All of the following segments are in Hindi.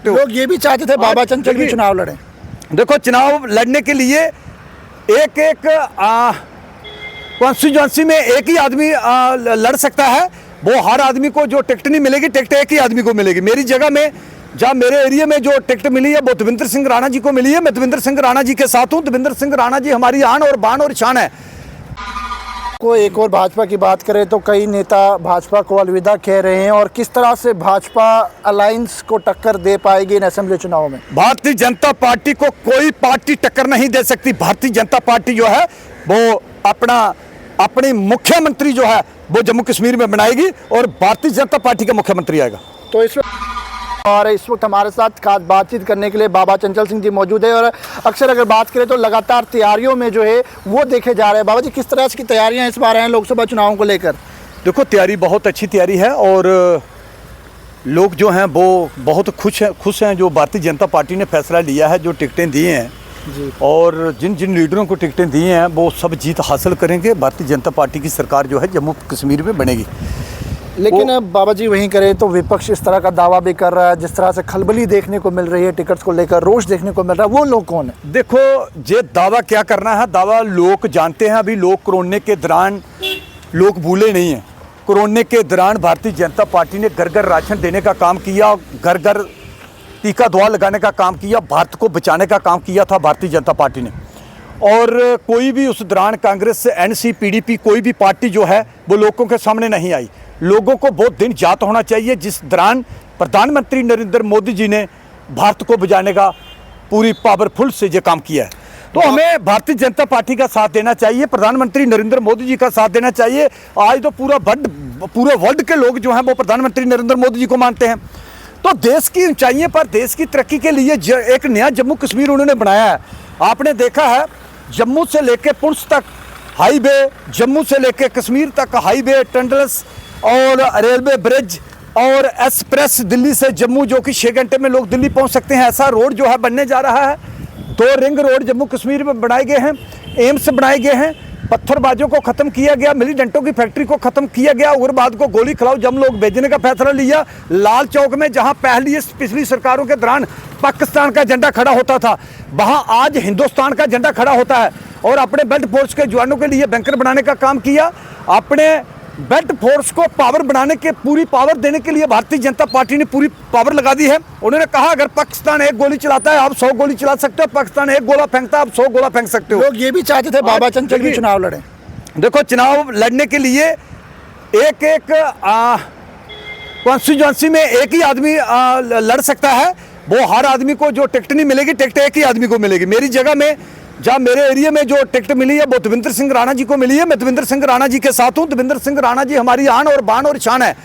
सकते हो। लोग ये भी चाहते थे बाबा चंचल भी चुनाव लड़े। देखो, चुनाव लड़ने के लिए एक एक कॉन्स्टिट्यूंसी में एक ही आदमी लड़ सकता है। वो हर आदमी को जो टिकट नहीं मिलेगी, टिकट एक ही आदमी को मिलेगी। मेरी जगह में, जहाँ मेरे एरिया में जो टिकट मिली है वो देवेंद्र सिंह राणा जी को मिली है। मैं देवेंद्र सिंह राणा जी के साथ हूँ। देवेंद्र सिंह राणा जी हमारी आन और बान और शान है। को एक और भाजपा की बात करें तो कई नेता भाजपा को अलविदा कह रहे हैं, और किस तरह से भाजपा अलायंस को टक्कर दे पाएगी इन असेंबली चुनावों में? भारतीय जनता पार्टी को कोई पार्टी टक्कर नहीं दे सकती। भारतीय जनता पार्टी जो है वो अपनी मुख्यमंत्री जो है वो जम्मू कश्मीर में बनाएगी और भारतीय जनता पार्टी का मुख्यमंत्री आएगा। तो इस वक्त हमारे साथ खास बातचीत करने के लिए बाबा चंचल सिंह जी मौजूद है। और अक्सर अगर बात करें तो लगातार तैयारियों में जो है वो देखे जा रहे हैं। बाबा जी, किस तरह की तैयारियां इस बार हैं लोकसभा चुनावों को लेकर? देखो, तैयारी बहुत अच्छी तैयारी है और लोग जो हैं वो बहुत खुश हैं जो भारतीय जनता पार्टी ने फैसला लिया है, जो टिकटें दी हैं जी। और जिन लीडरों को टिकटें दी हैं वो सब जीत हासिल करेंगे। भारतीय जनता पार्टी की सरकार जो है जम्मू कश्मीर में बनेगी। लेकिन अब बाबा जी वहीं करें तो विपक्ष इस तरह का दावा भी कर रहा है, जिस तरह से खलबली देखने को मिल रही है, टिकट्स को लेकर रोष देखने को मिल रहा है, वो लोग कौन है? देखो, ये दावा क्या करना है, दावा लोग जानते हैं। अभी लोग कोरोना के दौरान लोग भूले नहीं हैं। कोरोना के दौरान भारतीय जनता पार्टी ने घर घर राशन देने का काम किया, घर घर टीका दवा लगाने का काम किया, भारत को बचाने का काम किया था भारतीय जनता पार्टी ने। और कोई भी उस दौरान कांग्रेस से एनसी पीडीपी कोई भी पार्टी जो है वो लोगों के सामने नहीं आई। लोगों को बहुत दिन याद होना चाहिए जिस दौरान प्रधानमंत्री नरेंद्र मोदी जी ने भारत को बचाने का पूरी पावरफुल से ये काम किया है। तो हमें भारतीय जनता पार्टी का साथ देना चाहिए, प्रधानमंत्री नरेंद्र मोदी जी का साथ देना चाहिए। आज तो पूरे वर्ल्ड के लोग जो हैं वो प्रधानमंत्री नरेंद्र मोदी जी को मानते हैं। तो देश की ऊंचाइयों पर, देश की तरक्की के लिए एक नया जम्मू कश्मीर उन्होंने बनाया है। आपने देखा है, जम्मू से लेके पुंछ तक हाईवे, जम्मू से लेके कश्मीर तक हाईवे, टनल्स और रेलवे ब्रिज और एक्सप्रेस दिल्ली से जम्मू, जो कि 6 घंटे में लोग दिल्ली पहुंच सकते हैं, ऐसा रोड जो है बनने जा रहा है। 2 रिंग रोड जम्मू कश्मीर में बनाए गए हैं, एम्स बनाए गए हैं, पत्थरबाजों को खत्म किया गया, मिलीडेंटों की फैक्ट्री को खत्म किया गया, उग्रवाद को गोली खिलाओ जम लोग भेजने का फैसला लिया। लाल चौक में जहां पिछली सरकारों के दौरान पाकिस्तान का झंडा खड़ा होता था, वहां आज हिंदुस्तान का झंडा खड़ा होता है। और अपने बेल्ट फोर्स के जवानों के लिए बैंकर बनाने का काम किया। अपने बेल्ट फोर्स को पावर बनाने के, पूरी पावर देने के लिए भारतीय जनता पार्टी ने पूरी पावर लगा दी है। उन्होंने कहा अगर पाकिस्तान 1 गोली चलाता है आप 100 गोली चला सकते हो, पाकिस्तान 1 गोला फेंकता है आप 100 गोला फेंक सकते हो। लोग ये भी चाहते थे बाबा चंचल भी चुनाव लड़े। देखो, चुनाव लड़ने के लिए एक एक कॉन्स्टिट्यूंसी में एक ही आदमी लड़ सकता है। वो हर आदमी को जो टिकट नहीं मिलेगी, टिकट एक ही आदमी को मिलेगी। मेरी जगह में, जहाँ मेरे एरिया में जो टिकट मिली है वो देवेंद्र सिंह राणा जी को मिली है। मैं देवेंद्र सिंह राणा जी के साथ हूँ। देवेंद्र सिंह राणा जी हमारी आन और बान और शान है।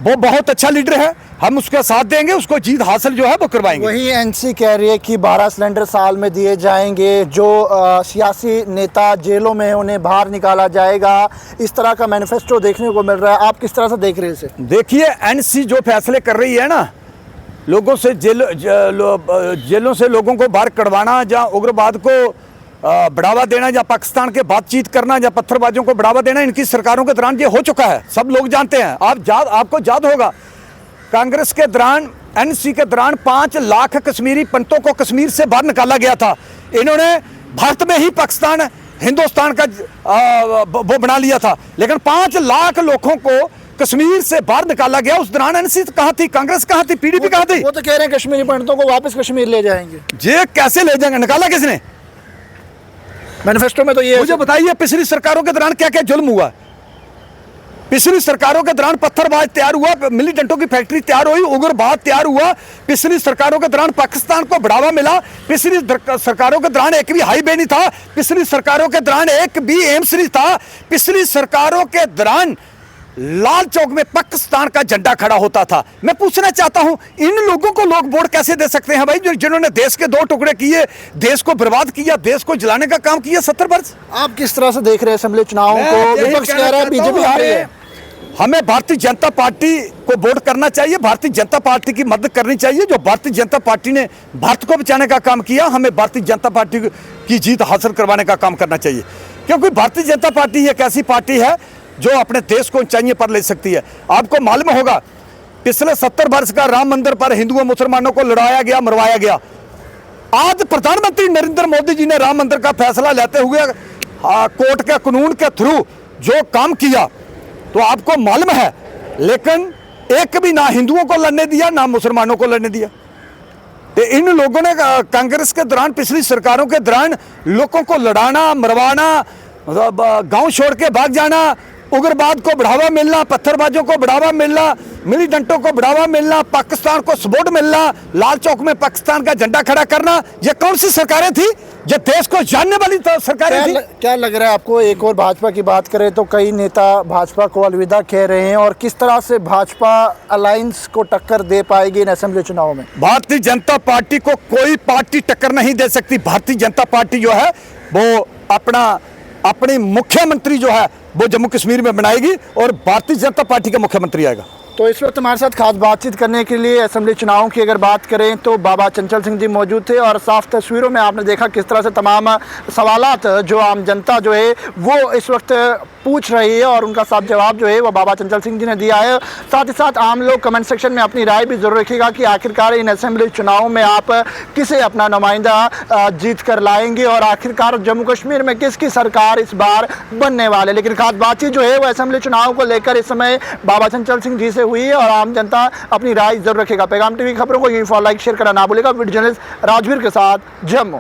वो बहुत अच्छा लीडर है, हम उसका साथ देंगे, उसको जीत हासिल जो है वो करवाएंगे। वही एनसी कह रही है कि 12 सिलेंडर साल में दिए जाएंगे, जो सियासी नेता जेलों में उन्हें बाहर निकाला जाएगा। इस तरह का मैनिफेस्टो देखने को मिल रहा है। आप किस तरह से देख रहे हैं इसे? देखिए, एनसी जो फैसले कर रही है ना, लोगों से जेलों से लोगों को बाहर कढ़वाना, या उग्रवाद को बढ़ावा देना, या पाकिस्तान के बातचीत करना, या पत्थरबाजों को बढ़ावा देना, इनकी सरकारों के दौरान ये हो चुका है, सब लोग जानते हैं। आपको याद होगा कांग्रेस के दौरान, एनसी के दौरान 5 लाख कश्मीरी पंतों को कश्मीर से बाहर निकाला गया था। इन्होंने भारत में ही पाकिस्तान हिंदुस्तान का वो बना लिया था, लेकिन 5 लाख लोगों को कश्मीर से बाहर निकाला गया। उस दौरान एनसी कहाँ थी, कांग्रेस कहाँ थी, पीडीपी कहाँ थी? वो तो कह रहे हैं कश्मीरी पंडितों को वापस कश्मीर ले जाएंगे। ये कैसे ले जाएंगे, निकाला किसने? मैनिफेस्टो में तो ये। मुझे बताइए, पिछली सरकारों के दौरान क्या क्या जुल्म हुआ? पिछली सरकारों के दौरान पत्थरबाज तैयार हुआ, मिलीडेंटों की फैक्ट्री तैयार हुई, उग्रवाद तैयार हुआ। पिछली सरकारों के दौरान पाकिस्तान को बढ़ावा मिला। पिछली सरकारों के दौरान एक भी हाईवे नहीं था। पिछली सरकारों के दौरान एक भी एम्स नहीं था। पिछली सरकारों के दौरान लाल चौक में पाकिस्तान का झंडा खड़ा होता था। मैं पूछना चाहता हूं, इन लोगों को लोग वोट कैसे दे सकते हैं भाई, जिन्होंने देश के 2 टुकड़े किए, देश को बर्बाद किया, देश को जलाने का काम किया 70 वर्ष? आप किस तरह से देख रहे हैं असेंबली चुनावों को? विपक्ष कह रहा है बीजेपी आ रही है। हमें भारतीय जनता पार्टी को वोट करना चाहिए, भारतीय जनता पार्टी की मदद करनी चाहिए। जो भारतीय जनता पार्टी ने भारत को बचाने का काम किया, हमें भारतीय जनता पार्टी की जीत हासिल करवाने का काम करना चाहिए। क्योंकि भारतीय जनता पार्टी एक ऐसी पार्टी है जो अपने देश को ऊंचाइयों पर ले सकती है। आपको मालूम होगा पिछले 70 वर्ष का राम मंदिर पर हिंदुओं मुसलमानों को लड़ाया गया, मरवाया गया। आज प्रधानमंत्री नरेंद्र मोदी जी ने राम मंदिर का फैसला लेते हुए कोर्ट के कानून के थ्रू जो काम किया, तो आपको मालूम है, लेकिन एक भी ना हिंदुओं को लड़ने दिया ना मुसलमानों को लड़ने दिया। तो इन लोगों ने कांग्रेस के दौरान, पिछली सरकारों के दौरान लोगों को लड़ाना, मरवाना, गांव छोड़ के भाग जाना, उग्रवाद को बढ़ावा मिलना, पत्थरबाजों को बढ़ावा मिलना, मिलीटेंटों को बढ़ावा मिलना, पाकिस्तान को सपोर्ट मिलना, लाल चौक में पाकिस्तान का झंडा खड़ा करना, ये कौन सी सरकारें थी? जो देश को जानने वाली तो सरकारें थी। क्या लग रहा है आपको? एक और भाजपा की बात करें तो कई नेता भाजपा को अलविदा कह रहे हैं, और किस तरह से भाजपा अलायंस को टक्कर दे पाएगी इन असेंबली चुनाव में? भारतीय जनता पार्टी को कोई पार्टी टक्कर नहीं दे सकती। भारतीय जनता पार्टी जो है वो अपनी मुख्यमंत्री जो है वो जम्मू कश्मीर में बनाएगी और भारतीय जनता पार्टी का मुख्यमंत्री आएगा। तो इस वक्त हमारे साथ खास बातचीत करने के लिए असेंबली चुनाव की अगर बात करें तो बाबा चंचल सिंह जी मौजूद थे, और साफ तस्वीरों में आपने देखा किस तरह से तमाम सवालात जो आम जनता जो है वो इस वक्त पूछ रही है, और उनका साफ जवाब जो है वो बाबा चंचल सिंह जी ने दिया है। साथ ही साथ आम लोग कमेंट सेक्शन में अपनी राय भी जरूर रखिएगा कि आखिरकार इन असेंबली चुनाव में आप किसे अपना नुमाइंदा जीत कर लाएंगे, और आखिरकार जम्मू कश्मीर में किसकी सरकार इस बार बनने वाले। लेकिन खास बातचीत जो है वो असेंबली चुनाव को लेकर इस समय बाबा चंचल सिंह जी से हुई है, और आम जनता अपनी राय जरूर रखेगा। पैगाम टीवी खबरों को यही फॉलो, लाइक, शेयर करना ना भूलेगा। वीडियो जर्नलिस्ट राजवीर के साथ, जम्मू।